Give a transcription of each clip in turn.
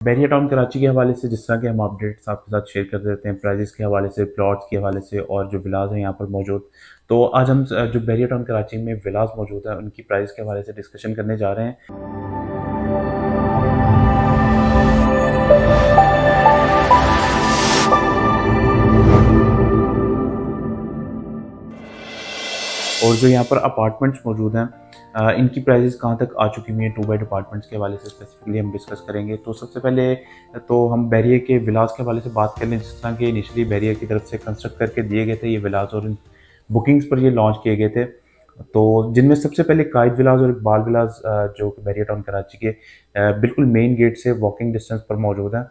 Bairiya town Karachi के हवाले से जिस तरह के हम अपडेट्स आपके साथ शेयर कर देते हैं, प्राइजेस के हवाले से, प्लॉट्स के हवाले से और जो विलाज हैं यहाँ पर मौजूद। तो आज हम जो बैरिया टाउन कराची में विलाज मौजूद है उनकी प्राइस के हवाले से डिस्कशन करने जा रहे हैं। और जो यहाँ पर अपार्टमेंट्स मौजूद हैं इनकी प्राइसेस कहाँ तक आ चुकी हुई हैं, 2 बेड अपार्टमेंट्स के हवाले से स्पेसिफिकली हम डिस्कस करेंगे। तो सबसे पहले तो हम बैरिया के विलास के हवाले से बात कर लें। जिस तरह के इनिशियली बैरिया की तरफ से कंस्ट्रक्ट करके दिए गए थे ये विलास और बुकिंग्स पर ये लॉन्च किए गए थे। तो जिनमें सबसे पहले कायद विलास और इकबाल विलास जो कि बैरिया टाउन कराची के बिल्कुल मेन गेट से वॉकिंग डिस्टेंस पर मौजूद है।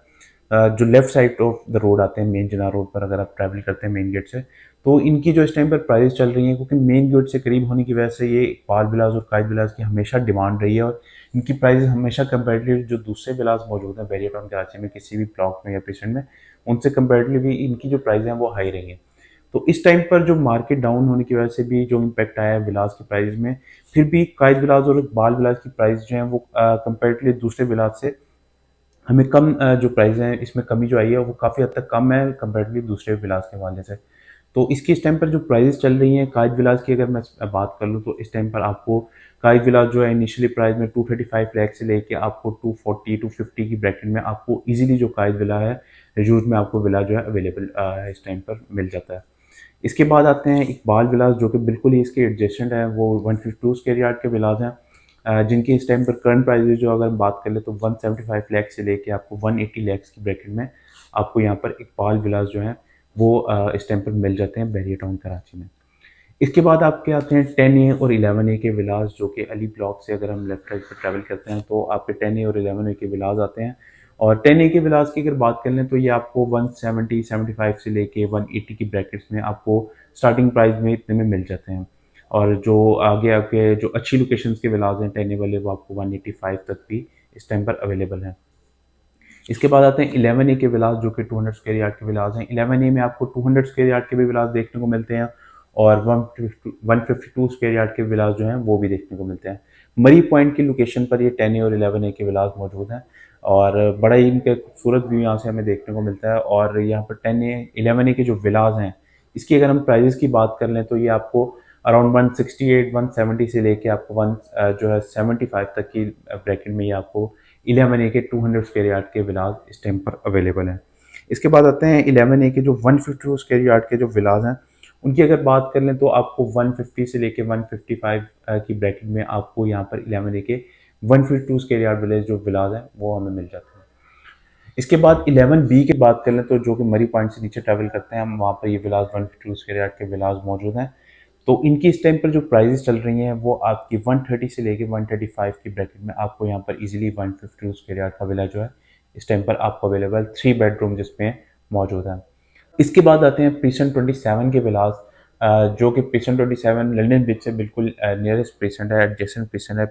जो left side of the road आते हैं, मेन जिना रोड पर अगर आप ट्रैवल करते हैं मेन गेट से, तो इनकी जो इस टाइम पर प्राइस चल रही है, क्योंकि मेन गेट से करीब होने की वजह से ये इकबाल विलास और कायद विलास की हमेशा डिमांड रही है और इनकी प्राइस हमेशा कंपेरेटिवली जो दूसरे विलास मौजूद हैं बैरिया टाउन कराची में किसी भी ब्लॉक में या प्रीसेंट में, उनसे कंपेरेटिवली इनकी जो प्राइस हैं वो हाई रही हैं। तो इस टाइम पर जो मार्केट डाउन होने की वजह से भी जो इम्पैक्ट आया है विलास की प्राइस में, फिर भी कायद विलास और इकबाल विलास की प्राइस जो है वो कंपेरेटिवली दूसरे विलास से हमें कम जो प्राइस है इसमें कमी जो आई है वो काफ़ी हद तक कम है कंपेरेटिवली दूसरे विलास के हवाले से। तो इसकी इस टाइम पर जो प्राइस चल रही हैं कायद विलास की, अगर मैं बात कर लूँ तो इस टाइम पर आपको कायद विलास जो है इनिशियली प्राइस में 235 लाख से लेके आपको 240 250 की ब्रैकेट में आपको इजीली जो कायद विला है यूज में आपको विला जो है अवेलेबल इस टाइम पर मिल जाता है। इसके बाद आते हैं इकबाल विलास जो कि बिल्कुल ही इसके एडजेसेंट है, वो 152 स्क्वायर यार्ड के विलास हैं जिनकी इस टाइम पर करंट प्राइस जो अगर हम बात कर ले तो 175 लाख से लेके आपको 180 लाख की ब्रैकेट में आपको यहाँ पर इकबाल विलास जो हैं वो इस टाइम पर मिल जाते हैं बैरिया टाउन कराची में। इसके बाद आपके आते हैं 10A और 11A के विलास जो कि अली ब्लॉक से अगर हम लेफ्ट राइट पर ट्रैवल करते हैं तो आपके 10A और 11A के विलास आते हैं। और 10A के विलास की अगर बात कर लें तो ये आपको 170 75 से लेके 180 की ब्रैकेट्स में आपको स्टार्टिंग प्राइस में इतने में मिल जाते हैं। और जो आगे आके जो अच्छी लोकेशंस के विलास हैं 10A वाले वो आपको 185 तक भी इस टाइम पर अवेलेबल हैं। इसके बाद आते हैं 11A के विलास जो कि 200 स्क्वायर यार्ड के विलास हैं। 11A में आपको 200 स्क्वायर यार्ड के भी विलास देखने को मिलते हैं और 152 स्क्वायर यार्ड के विलास जो हैं वो भी देखने को मिलते हैं। मरी पॉइंट की लोकेशन पर ये 10A और 11A के विलास मौजूद हैं और बड़ा ही इनका खूबसूरत व्यू यहाँ से हमें देखने को मिलता है। और यहाँ पर 10A 11A के जो विलास हैं इसकी अगर हम प्राइजेस की बात कर लें तो ये आपको अराउंड 168 170 से लेके आपको जो है 75 तक की ब्रैकेट में ये आपको 11A के 200 स्क्वायर यार्ड के विलास इस टाइम पर अवेलेबल हैं। इसके बाद आते हैं 11A के जो 152 स्क्वायर यार्ड के जो विलास हैं उनकी अगर बात कर लें तो आपको 150 से लेके 155 की ब्रैकेट में आपको यहाँ पर 11A के 152 स्क्वायर यार्ड वाले जो विलास हैं वो हमें मिल जाते हैं। इसके बाद 11B की बात कर लें तो जो कि मरी पॉइंट से नीचे ट्रैवल करते हैं हम, वहाँ पर ये विलास 152 स्क्वायर यार्ड के विलास मौजूद हैं। तो इनकी इस टाइम पर जो प्राइसेस चल रही हैं वो आपकी 130 से लेके 135 की ब्रैकेट में आपको यहाँ पर इजीली 152 स्क्वायर यार्ड का विला जो है इस टाइम पर आपको अवेलेबल 3 बेडरूम जिसमें मौजूद है। इसके बाद आते हैं प्रीसेंट 27 के विलास जो कि प्रीसेंट 27 लंदन ब्रिज से बिल्कुल नियरेस्ट प्रीसेंट है, एडजेसेंट प्रीसेंट है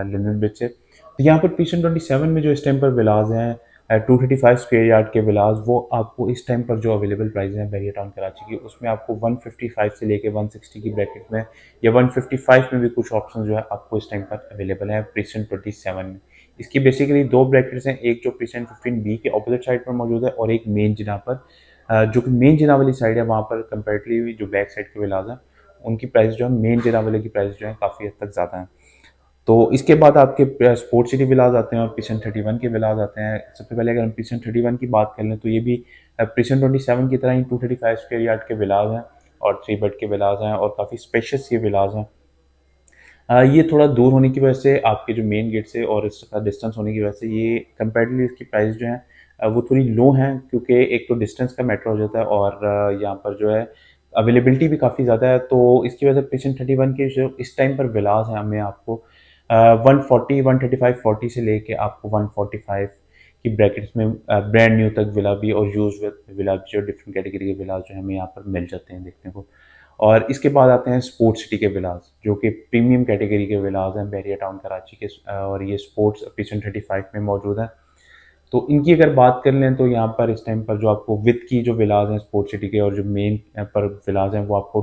लंदन ब्रिज से। तो यहाँ पर प्रीसेंट 27 में जो इस टाइम पर विलास हैं 235 स्क्वायर यार्ड के विलास वो आपको इस टाइम पर जो अवेलेबल प्राइस हैं बैरिया टाउन कराची की उसमें आपको 155 से लेके 160 की ब्रैकेट में या 155 में भी कुछ ऑप्शन जो है आपको इस टाइम पर अवेलेबल है प्रीसेंट 27 में। इसकी बेसिकली 2 ब्रैकेट्स हैं, एक जो प्रीसेंट 15B के ऑपोजिट साइड पर मौजूद है और एक मेन जिना पर जो कि मेन जिना वाली साइड है वहाँ पर कंपेरेटिवली जो बैक साइड के विलास हैं उनकी प्राइस जो है मेन जिना वाले की प्राइस जो है काफ़ी हद तक ज़्यादा है। तो इसके बाद आपके स्पोर्ट सिटी विलास आते हैं और प्रीसेंट 31 के विलास आते हैं। सबसे पहले अगर हम प्रीसेंट 31 की बात कर लें तो ये भी प्रीसेंट 27 की तरह ही 235 स्क्वायर यार्ड के विलास हैं और 3 बेड के विलास हैं और काफ़ी स्पेशियस ये विलास हैं। ये थोड़ा दूर होने की वजह से आपके जो मेन गेट से और इसका डिस्टेंस होने की वजह से ये कंपेरेटिवली इसकी प्राइस जो है वो थोड़ी लो हैं, क्योंकि एक तो डिस्टेंस का मैटर हो जाता है और यहाँ पर जो है अवेलेबिलिटी भी काफ़ी ज़्यादा है। तो इसकी वजह से प्रीसेंट 31 के जो इस टाइम पर विलास हैं हमें आपको 140 135 40 से लेके आपको 145 की ब्रैकेट्स में ब्रांड न्यू तक विला भी और यूज विला भी जो डिफरेंट कैटेगरी के विलास जो हमें यहाँ पर मिल जाते हैं देखने को। और इसके बाद आते हैं स्पोर्ट्स सिटी के विलास जो कि प्रीमियम कैटेगरी के विलास हैं बैरिया टाउन कराची के और ये स्पोर्ट्स प्रीसेंट 35 में मौजूद है। तो इनकी अगर बात कर लें तो यहाँ पर इस टाइम पर जो आपको विद की जो विलास हैं स्पोर्ट्स सिटी के और जो मेन पर विलास हैं वो आपको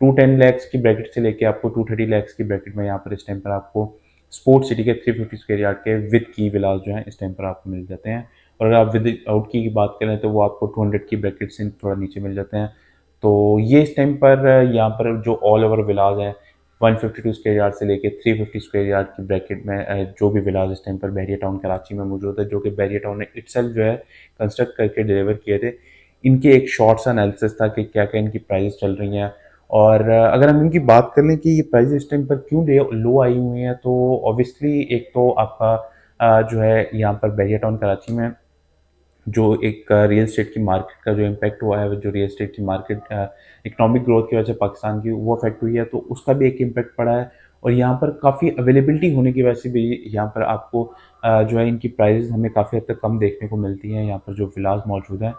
210 लैक्स की ब्रैकेट से लेके आपको 230 लैक्स की ब्रैकेट में यहाँ पर इस टाइम पर आपको स्पोर्ट्स सिटी के 350 स्क्वायर यार्ड के विद की विलास जो हैं इस टाइम पर आपको मिल जाते हैं। और अगर आप विद आउट की बात करें तो वो आपको 200 की ब्रैकेट से थोड़ा नीचे मिल जाते हैं। तो ये इस टाइम पर यहाँ पर जो ऑल ओवर विलास हैं 152 स्क्वायर यार्ड से लेके 350 स्क्वायर यार्ड की ब्रैकेट में जो भी विलास इस टाइम पर बहरिया टाउन कराची में मौजूद है, जो कि बहरिया टाउन ने इटसेल्फ जो है कंस्ट्रक्ट करके डिलीवर किए थे, इनके एक शॉर्ट सा एनालिसिस था कि क्या क्या इनकी प्राइस चल रही हैं। और अगर हम इनकी बात कर लें कि ये प्राइस इस टाइम पर क्यों लो आई हुई हैं, तो ऑब्वियसली एक तो आपका जो है यहाँ पर बहरिया टाउन कराची में जो एक रियल एस्टेट की मार्केट का जो इम्पैक्ट हुआ है, जो रियल एस्टेट की मार्केट इकोनॉमिक ग्रोथ की वजह से पाकिस्तान की वो अफेक्ट हुई है, तो उसका भी एक इम्पैक्ट पड़ा है। और यहाँ पर काफ़ी अवेलेबिलिटी होने की वजह से भी यहाँ पर आपको जो है इनकी प्राइसेस हमें काफ़ी हद तक कम देखने को मिलती हैं यहाँ पर जो विलास मौजूद हैं।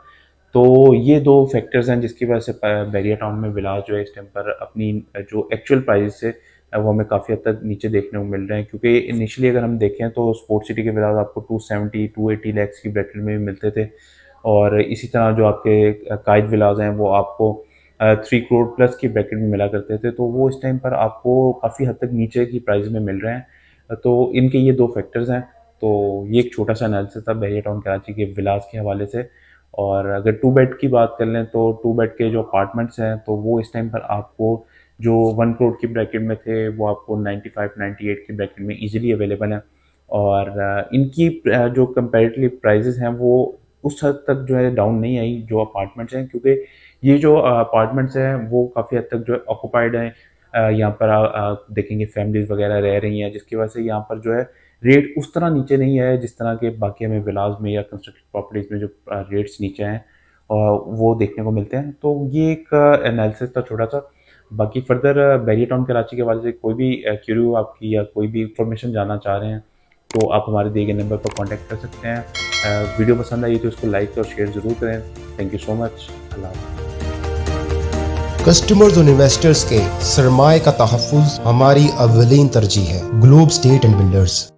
तो ये दो फैक्टर्स हैं जिसकी वजह से बैरिया टाउन में विलास जो है इस टाइम पर अपनी जो एक्चुअल प्राइस से वो हमें काफ़ी हद तक नीचे देखने को मिल रहे हैं, क्योंकि इनिशियली अगर हम देखें तो स्पोर्ट्स सिटी के विलास आपको 270 280 लैक्स की ब्रैकेट में भी मिलते थे। और इसी तरह जो आपके कायद विलास हैं वो आपको 3 करोड़ प्लस की ब्रैकेट में मिला करते थे, तो वो इस टाइम पर आपको काफ़ी हद तक नीचे की प्राइस में मिल रहे हैं। तो इनके ये दो फैक्टर्स हैं। तो ये एक छोटा सा एनालिसिस था बहरिया टाउन कराची के विलास के हवाले से। और अगर 2 बेड की बात कर लें तो 2 बेड के जो अपार्टमेंट्स हैं तो वो इस टाइम पर आपको जो 1 करोड़ की ब्रैकेट में थे वो आपको 95 98 की ब्रैकेट में इजीली अवेलेबल हैं। और इनकी जो कंपेरेटिवली प्राइजेस हैं वो उस हद तक जो है डाउन नहीं आई जो अपार्टमेंट्स हैं, क्योंकि ये जो अपार्टमेंट्स हैं वो काफ़ी हद तक जो है ऑक्यूपाइड हैं। यहाँ पर देखेंगे फैमिलीज वगैरह रह रही हैं, जिसकी वजह से यहाँ पर जो है रेट उस तरह नीचे नहीं है जिस तरह के बाकी हमें विलास में या कंस्ट्रक्टेड प्रॉपर्टीज़ में जो रेट्स नीचे हैं वो देखने को मिलते हैं। तो ये एक एनालिसिस था छोटा सा। बाकी फर्दर बैरिया टाउन कराची के हवाले से कोई भी क्यूरी हो आपकी या कोई भी इंफॉर्मेशन जानना चाह रहे हैं तो आप हमारे दिए गए नंबर पर कांटेक्ट कर सकते हैं। वीडियो पसंद आई तो इसको लाइक और शेयर ज़रूर करें। Thank you so much. अल्लाह हाफ़िज़। कस्टमर्स और इन्वेस्टर्स के सरमाए का तहफ़्फ़ुज़ हमारी अव्वलीन तरजीह है। Globe state and builders.